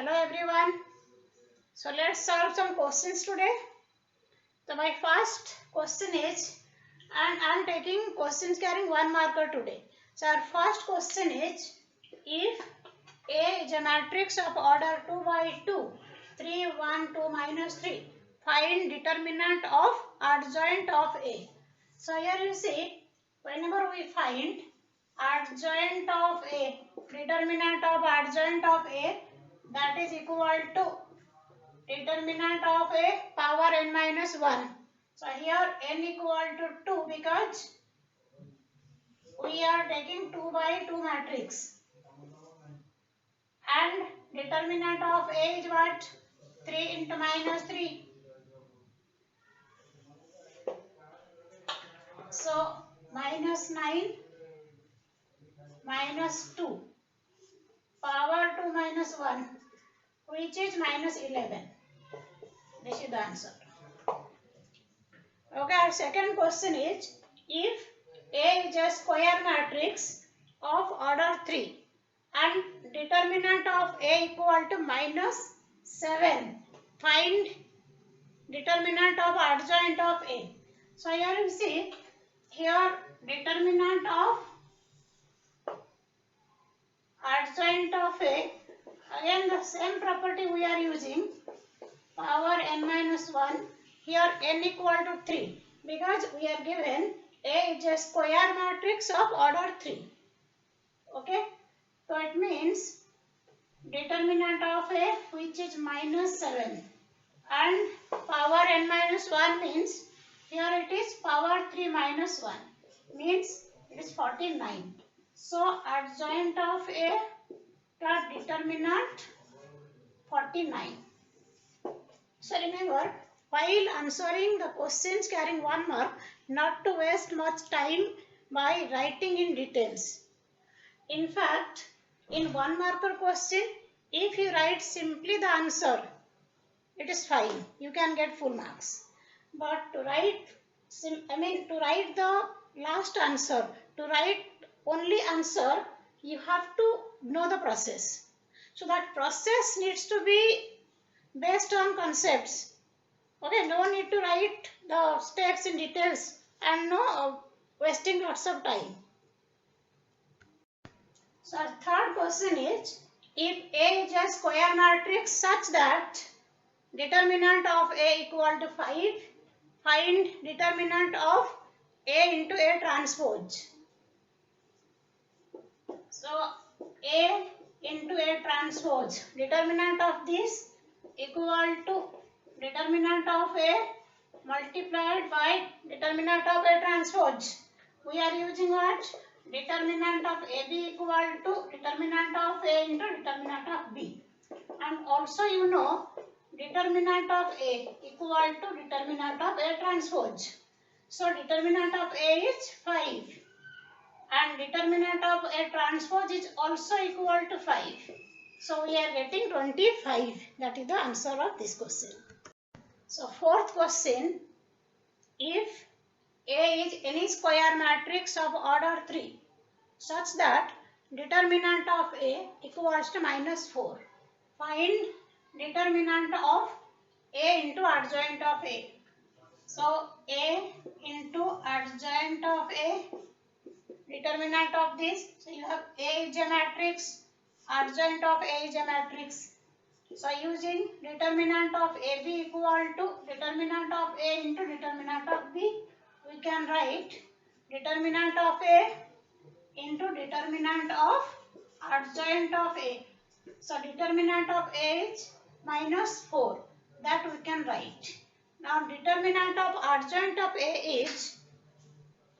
Hello everyone. So let's solve some questions today. So my first question is, and I am taking questions carrying 1 marker today. So our first question is, if A is a matrix of order 2 by 2, 3, 1, 2, minus 3, find determinant of adjoint of A. So here you see, whenever we find adjoint of A, determinant of adjoint of A, that is equal to determinant of A power n minus 1. So here n equal to 2 because we are taking 2 by 2 matrix. And determinant of A is what? 3 into minus 3. So minus 9 minus 2 power 2 minus 1, which is minus 11. This is the answer. Okay, our second question is, if A is a square matrix of order 3 and determinant of A equal to minus 7, find determinant of adjoint of A. So here you see, here determinant of adjoint of A, again the same property we are using, power n minus 1, here n equal to 3, because we are given A is a square matrix of order 3. Okay, so it means determinant of A, which is minus 7, and power n minus 1 means here it is power 3 minus 1, means it is 49. So adjoint of A, the determinant 49. So remember, while answering the questions carrying 1 mark, not to waste much time by writing in details. In fact, in 1 marker question, if you write simply the answer, it is fine. You can get full marks. But to write, to write the last answer, to write only answer, you have to know the process. So that process needs to be based on concepts. Okay, no need to write the steps in details and no wasting lots of time. So our third question is, if A is a square matrix such that determinant of A equal to 5, find determinant of A into A transpose. So A into A transpose, determinant of this equal to determinant of A multiplied by determinant of A transpose. We are using what? Determinant of AB equal to determinant of A into determinant of B. And also you know determinant of A equal to determinant of A transpose. So determinant of A is 5 and determinant of A transpose is also equal to 5. So we are getting 25. That is the answer of this question. So fourth question, if A is any square matrix of order 3 such that determinant of A equals to minus 4, find determinant of A into adjoint of A. So A into adjoint of A, determinant of this, so you have A is a matrix, adjoint of A is a matrix. So using determinant of AB equal to determinant of A into determinant of B, we can write determinant of A into determinant of adjoint of A. So determinant of A is minus 4, that we can write. Now determinant of adjoint of A is,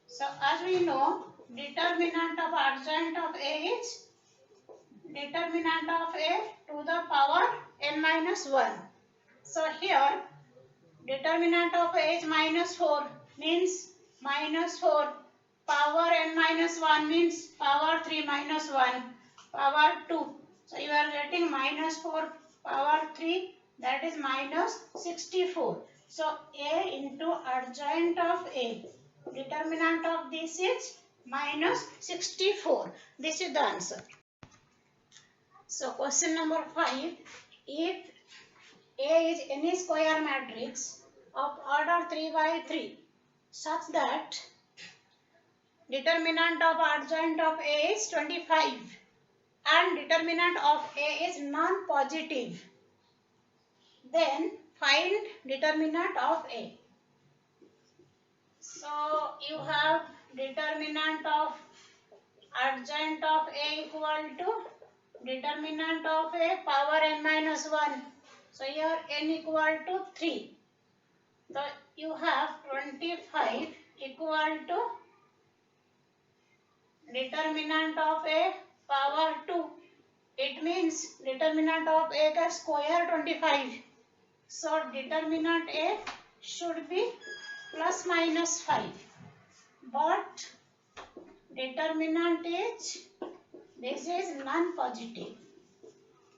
so as we know, determinant of adjoint of A is determinant of A to the power n minus 1. So here determinant of A is minus 4, means minus 4 power n minus 1 means power 3 minus 1 power 2. So you are getting minus 4 power 3, that is minus 64. So A into adjoint of A, determinant of this is minus 64. This is the answer. So question number 5, if A is any square matrix of order 3 by 3 such that determinant of adjoint of A is 25 and determinant of A is non-positive, then find determinant of A. So you have determinant of adjoint of A equal to determinant of A power n minus 1. So here n equal to 3. So you have 25 equal to determinant of A power 2. It means determinant of A का square 25. So determinant A should be plus minus 5. But determinant is, this is non-positive.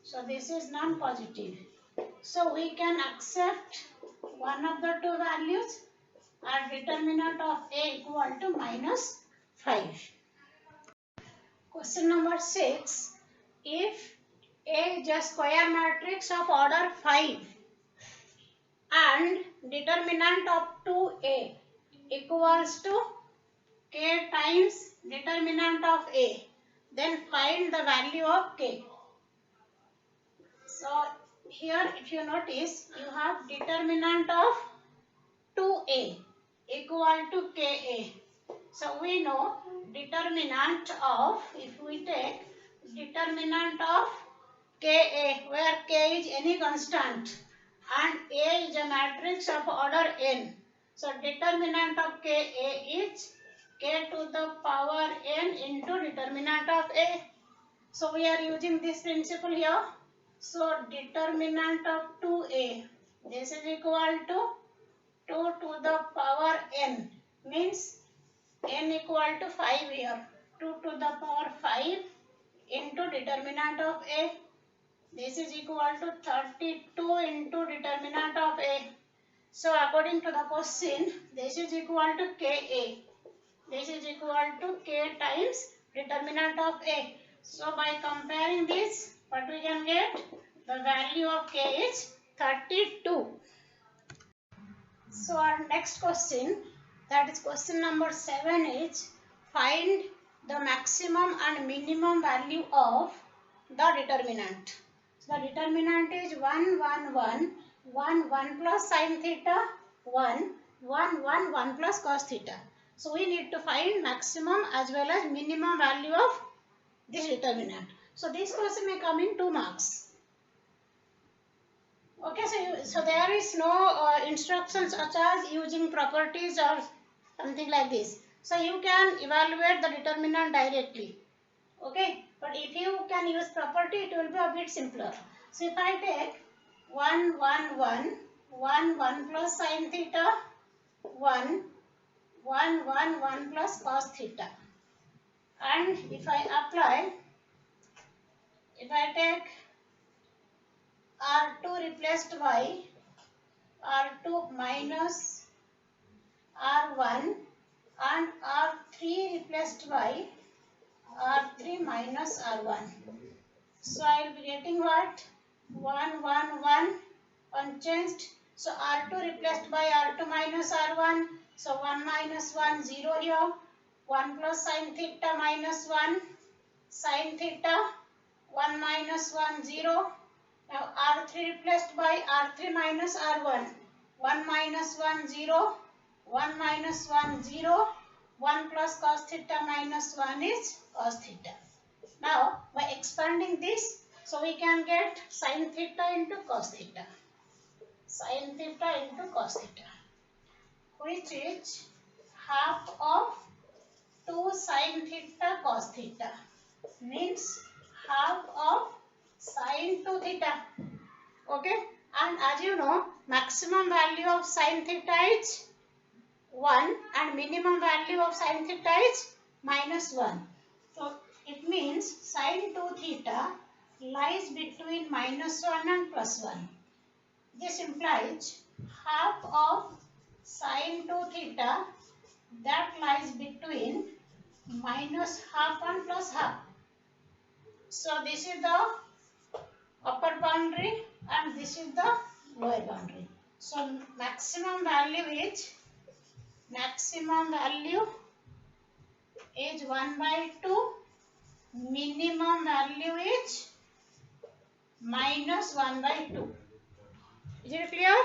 So this is non-positive. So we can accept one of the two values and determinant of A equal to minus 5. Question number 6. If A is a square matrix of order 5 and determinant of 2A equals to K times determinant of A, then find the value of K. So here if you notice, you have determinant of 2A equal to Ka. So we know determinant of, if we take determinant of Ka, where K is any constant and A is a matrix of order n. So determinant of Ka is K to the power n into determinant of A. So we are using this principle here. So determinant of 2A, this is equal to 2 to the power n, means n equal to 5 here. 2 to the power 5 into determinant of A. This is equal to 32 into determinant of A. So according to the question, this is equal to Ka. This is equal to K times determinant of A. So by comparing this, what we can get? The value of K is 32. So our next question, that is question number 7, is find the maximum and minimum value of the determinant. So the determinant is 1, 1, 1, 1, 1 plus sin theta, 1, 1, 1, 1 plus cos theta. So we need to find maximum as well as minimum value of this determinant. So this question may come in 2 marks. Okay, so there is no instructions such as using properties or something like this. So you can evaluate the determinant directly. Okay, but if you can use property, it will be a bit simpler. So if I take 1, 1, 1, 1, 1 plus sin theta, 1, 1, 1, 1 plus cos theta. And if I apply, if I take R2 replaced by R2 minus R1 and R3 replaced by R3 minus R1. So I will be getting what? 1, 1, 1 unchanged. So R2 replaced by R2 minus R1. So 1 minus 1, 0 here. 1 plus sin theta minus 1 sin theta. 1 minus 1, 0. Now R3 replaced by R3 minus R1. 1 minus 1, 0. 1 minus 1, 0. 1 plus cos theta minus 1 is cos theta. Now by expanding this, so we can get sin theta into cos theta. Sin theta into cos theta, which is half of 2 sin theta cos theta, means half of sin 2 theta. Okay, and as you know, maximum value of sin theta is 1 and minimum value of sin theta is minus 1. So it means sin 2 theta lies between minus 1 and plus 1. This implies half of sin 2 theta that lies between minus half and plus half. So this is the upper boundary and this is the lower boundary. So maximum value is 1 by 2, minimum value is minus 1 by 2. Is it clear?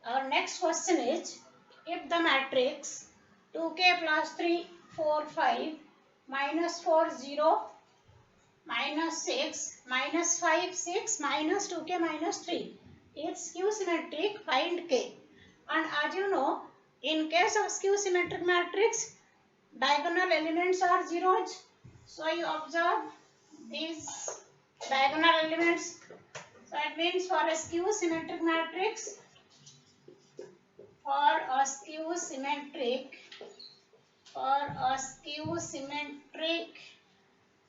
Our next question is, if the matrix 2k plus 3, 4, 5, minus 4, 0, minus 6, minus 5, 6, minus 2k minus 3 is skew symmetric, find k. And as you know, in case of skew symmetric matrix, diagonal elements are zeros. So you observe these diagonal elements. So it means for a skew symmetric matrix, for a skew symmetric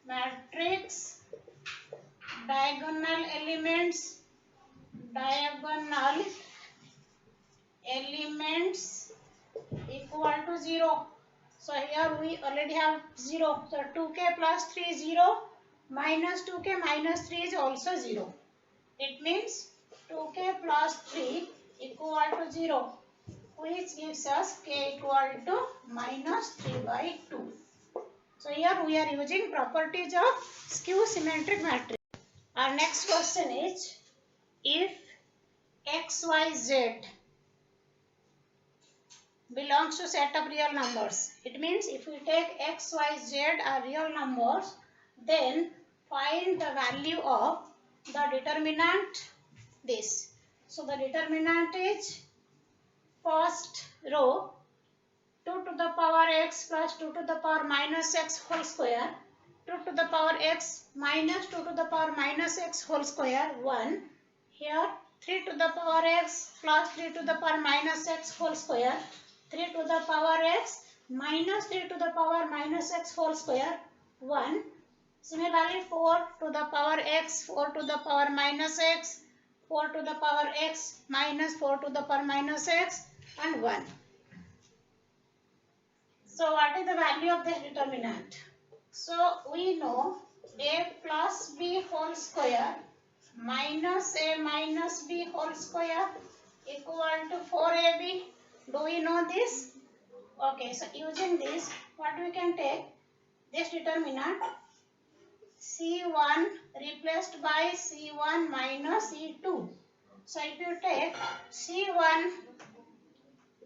matrix, diagonal elements equal to 0. So here we already have 0. So 2k plus 3 is 0, minus 2k minus 3 is also 0. It means 2k plus 3 equal to 0, which gives us k equal to minus 3 by 2. So here we are using properties of skew symmetric matrix. Our next question is, if xyz belongs to set of real numbers. It means if we take x, y, z are real numbers, then find the value of the determinant this. So the determinant is first row 2 to the power x plus 2 to the power minus x whole square, 2 to the power x minus 2 to the power minus x whole square 1. Here 3 to the power x plus 3 to the power minus x whole square, 3 to the power x minus 3 to the power minus x whole square 1. Similarly 4 to the power x, 4 to the power minus x, 4 to the power x minus 4 to the power minus x and 1. So what is the value of this determinant? So we know a plus b whole square minus a minus b whole square equal to 4ab. Do we know this? Okay, so using this, what we can take? This determinant c1 replaced by c1 minus c2. So if you take c1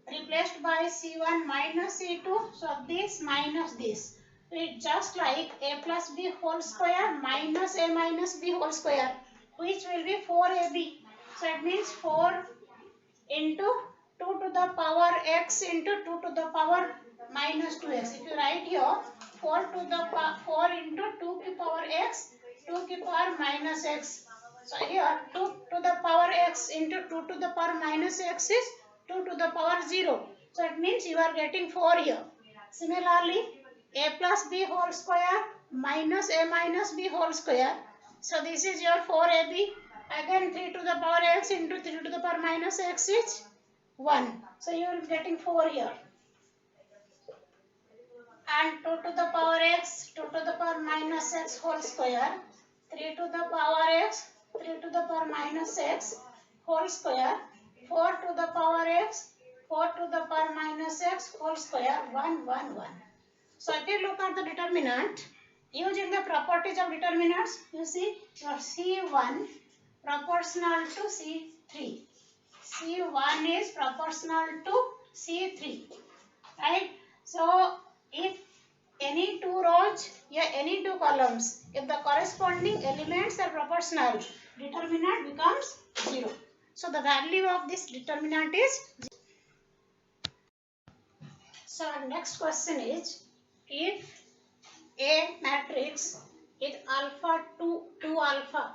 replaced by c1 minus c2, so this minus this. It's just like a plus b whole square minus a minus b whole square, which will be 4ab. So it means 4 into 2 to the power x into 2 to the power minus 2x. If you write here 4 to the 4 into 2 to the power x, 2 to the power minus x. So here 2 to the power x into 2 to the power minus x is 2 to the power 0. So it means you are getting 4 here. Similarly, a plus b whole square minus a minus b whole square. So this is your 4ab. Again 3 to the power x into 3 to the power minus x is 1. So you are getting 4 here. And 2 to the power x, 2 to the power minus x whole square, 3 to the power x, 3 to the power minus x whole square, 4 to the power x, 4 to the power minus x whole square, 1, 1, 1. So if you look at the determinant, using the properties of determinants, you see your C1 proportional to C3. C1 is proportional to C3, right? So if any two rows, yeah, any two columns, if the corresponding elements are proportional, determinant becomes 0. So the value of this determinant is 0. So our next question is, if a matrix is alpha 2, 2 alpha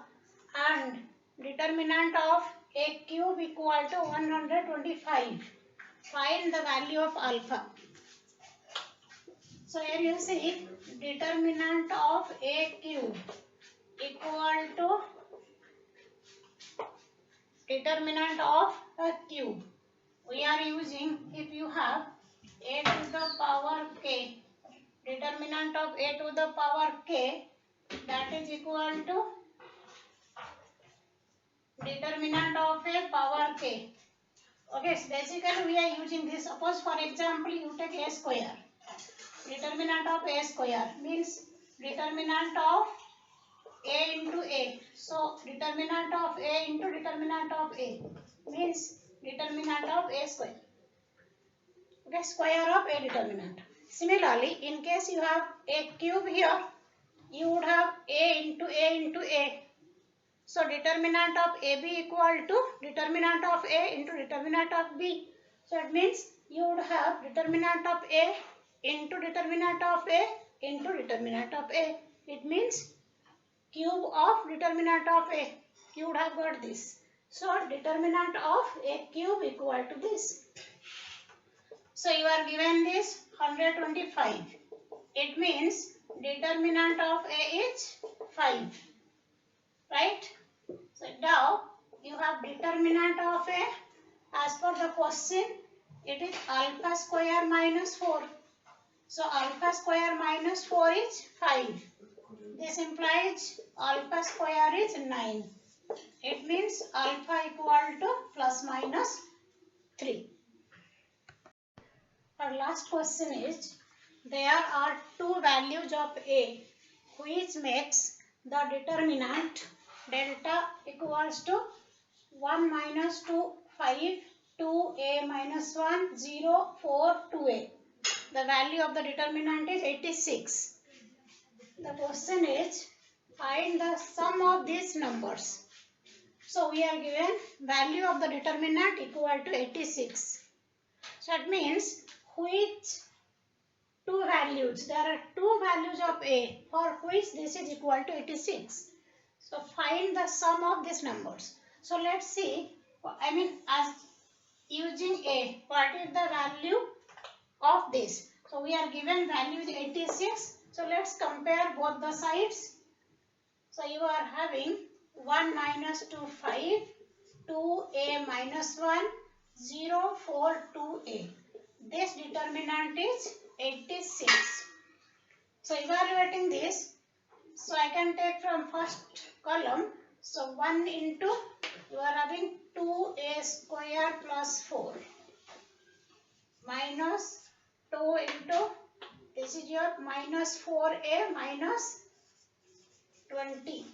and determinant of a cube equal to 125, find the value of alpha. So here you see determinant of a cube equal to determinant of a cube. We are using, if you have a to the power k, determinant of a to the power k, that is equal to determinant of a power k. Okay, so basically we are using this. Suppose for example you take a square. Determinant of a square means determinant of a into a. So determinant of a into determinant of a means determinant of a square. Okay, square of a determinant. Similarly, in case you have a cube here, you would have a into a into a. So determinant of AB equal to determinant of A into determinant of B. So it means you would have determinant of A into determinant of A into determinant of A. It means cube of determinant of A. You would have got this. So determinant of A cube equal to this. So you are given this 125. It means determinant of A is 5. Right? So now you have determinant of A. As per the question, it is alpha square minus 4. So alpha square minus 4 is 5. This implies alpha square is 9. It means alpha equal to plus minus 3. Our last question is, there are two values of A which makes the determinant delta equals to 1 minus 2, 5, 2a minus 1, 0, 4, 2a. The value of the determinant is 86. The question is, find the sum of these numbers. So we are given value of the determinant equal to 86. So it means which two values, there are two values of a for which this is equal to 86. So find the sum of these numbers. So let's see, as using a, what is the value of this? So we are given value is 86. So let's compare both the sides. So you are having 1 minus 2, 5, 2a minus 1, 0, 4, 2a. This determinant is 86. So evaluating this, so I can take from first column. So 1 into, you are having 2a square plus 4 minus 2 into, this is your minus 4a minus 20.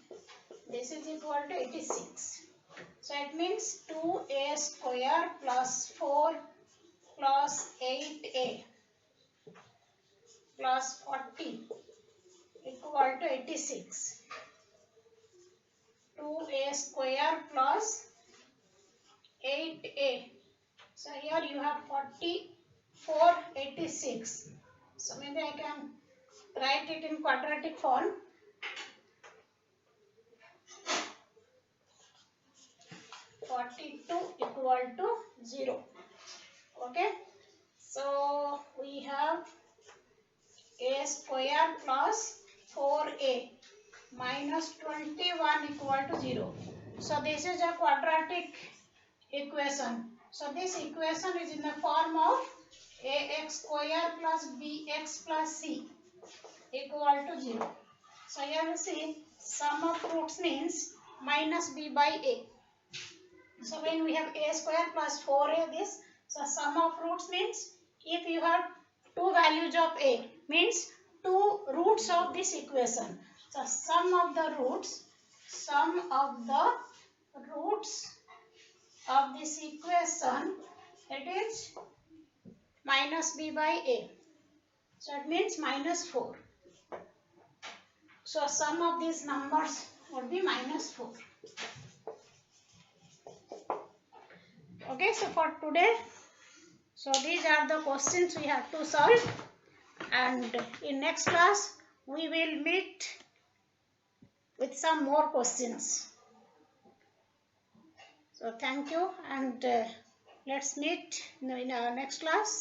This is equal to 86. So it means 2a square plus 4 plus 8a plus 40 equal to 86. 2a square plus 8a. So here you have 44, 86. So maybe I can write it in quadratic form. 42 equal to 0. Okay. So we have a square plus 4a minus 21 equal to 0. So this is a quadratic equation. So this equation is in the form of ax square plus bx plus c equal to 0. So here you see sum of roots means minus b by a. So when we have a square plus 4a this, so sum of roots means if you have two values of a means two roots of this equation. So sum of the roots of this equation, it is minus b by a. So it means minus 4. So sum of these numbers would be minus 4. Okay, so for today, so these are the questions we have to solve, and in next class we will meet with some more questions. So thank you, and let's meet in our next class.